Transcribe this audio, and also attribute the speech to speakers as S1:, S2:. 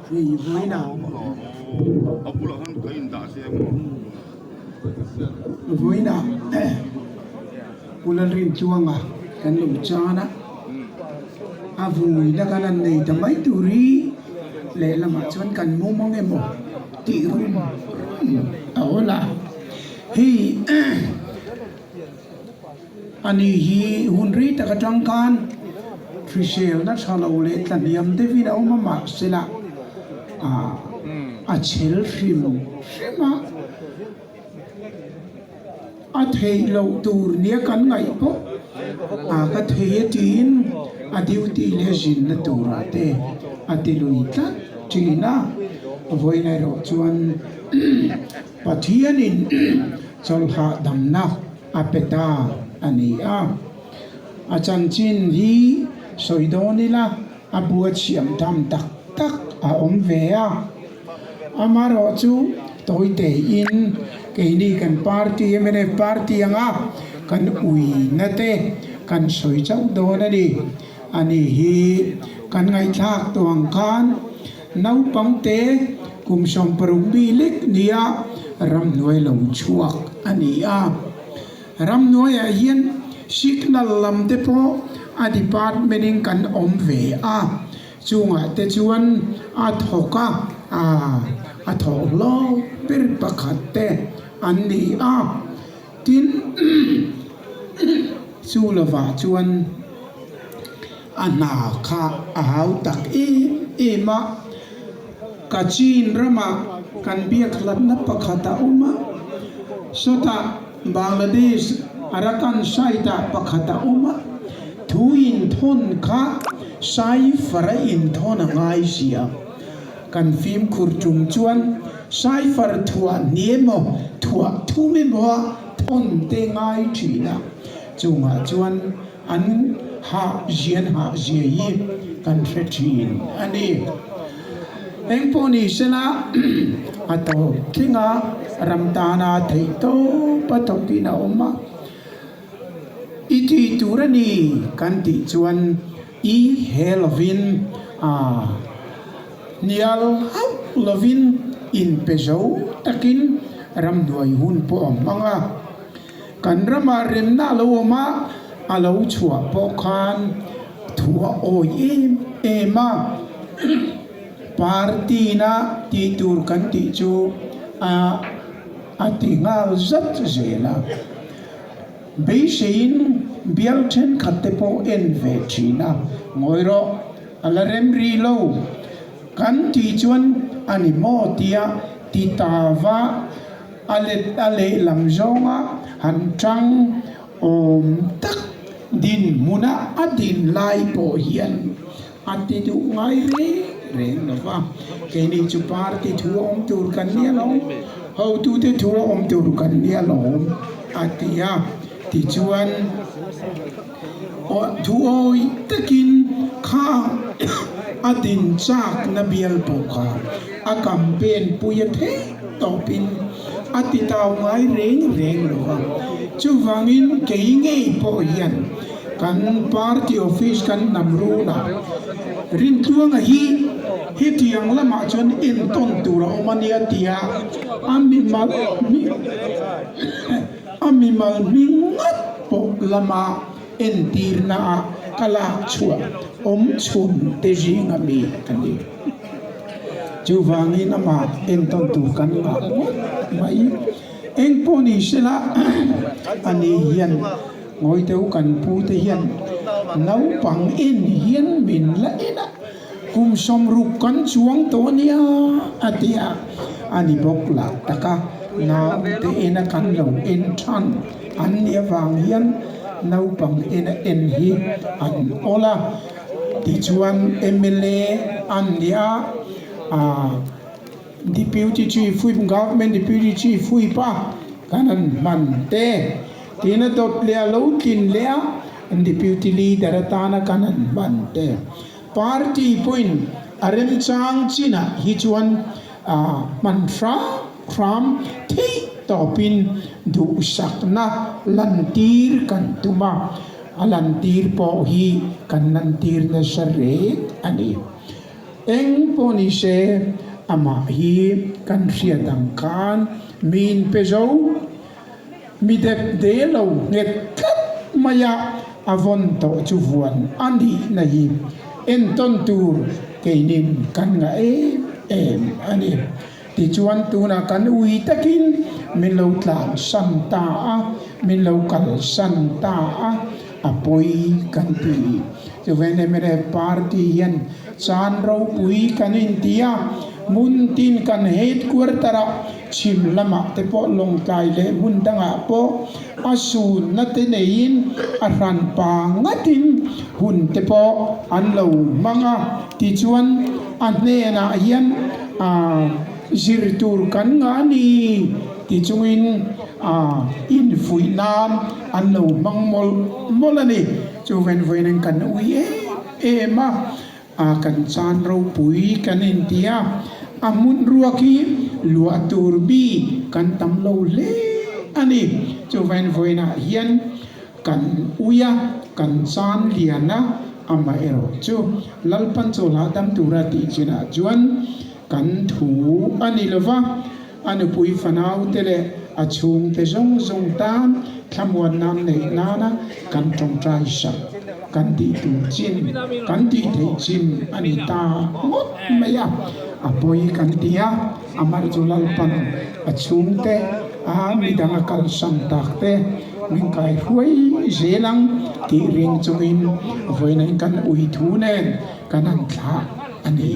S1: vì với nào với nào ulan rin chuang à kan lu cha na avui da kan nei ta mai turi le lama chuan kan mu mong emo ti rum awala hi ani hi hunri ta ka tang kan Trishel na chalo le taniam David au mama sila a chel rim rima a thei lo tur nia kan ngai po a ka thei tin a duty le jin na tura te a ti lui ta tina voi nai ro chuan pathian in chol ha dam na a peta ani a chan chin hi soidonila a bua chiam tam tak tak a om ve amaro chu toite in keini kan party mene party anga kan ui nate kan soi chau do na ni ani hi kan ngai thak tuang khan nau pangte kum som parung bilik nia ram noi lo chuak ani ram noi a hian signal lam te po a department in kan om ve chunga te chuan a thoka a thok lo per pakhat te an ni tin chu lova chuan ana kha a hau tak ma ka chin rama kan biak lat na pakhata uma sota Bangladesh arakan saita pakhata uma thuin thon kha sai fara in thon ngai sia kan phim khur chung chuan sai far thua niemo thua thu me bo thon te ngai thina chunga chuan an ha ji yi kan thin ani engponi sela ato kinga ramtana theito patokina oma iti turani kanti chuan I helovin nial lovin in pezo takin ram nuai hun po manga kan rama remna lo ma alo chua po khan thua oi ema party na ti tur kan ti chu atingal zat zela beishin bialchen khatepo enve china ngoiro alarem ri lo kan ti chuan animo tia titawa ale lamzonga han chang om tak din muna adin lai po hian ati du ngai re nova keni chu party thu om tur kan nia lo how tu te thu om tur kan nia lo atia ti chuan thu oi takin kha adin chak na bial po kha a campaign puya the topin ati taw ngai reng lo chu wangin keinge po hian kan party office kan namru na rin tuang hi tiang lama chon in ton tura omania tia amimal mingat po lama entir na kala chua chun te jinga mi kani chu wangi na ma en ton tu kan mai eng poni sela ani hian ngoi teu kan pu te hian nau pang in hian min la ina kum som ru kan chuang to nia atia ani bok la taka na te ina kan lo in than an nia wang hian nau pang ina en hi an ola ti chuan MLA an nia deputy chief whip government deputy chief whip kanan man te tina dot le lo tin le deputy leader tana kanan man te party point arem chang china hi chuan mantra kram thei topin du sakna lantir kan tuma alantir po hi kan lantir na sarek ani eng poni se ama hi kan ria dang kan min pe zo mi dep de lo nget khat maya avon to chu vuan ani na hi en ton tur keinin kan nga em ani ti chuan tu na kan ui takin min lo tlang san ta a min lo kal san ta a apoi kan ti chu ven emere party yan chan ro pui kanin tia mun tin kan het kur tara chim lama te po long kai le mun danga po asun na te nein a ran pa ngatin hun te po an lo manga ti chuan an ne na hian zirtur kan nga ni ti chungin in fui nan an lo mang mol ani chu ven ven kan ui ma kan chan ro pui kan in tia amun ruaki lua turbi kan tam lo le ani chu ven voina hian kan uya kan chan liana ama ero chu lalpan chola dam tura ti china chuan kan thu ani lova anu pui fanau tele achung te zong zong tam thamwan nam nei nana kan tong trai sa kan ti tu chin kan ti thei chin ani ta ngot maya apoi kan tia amar julal pan achung te mi danga kal sam tak te min kai huai zelang ti ring chungin voina kan ui thu nen kan an thla ani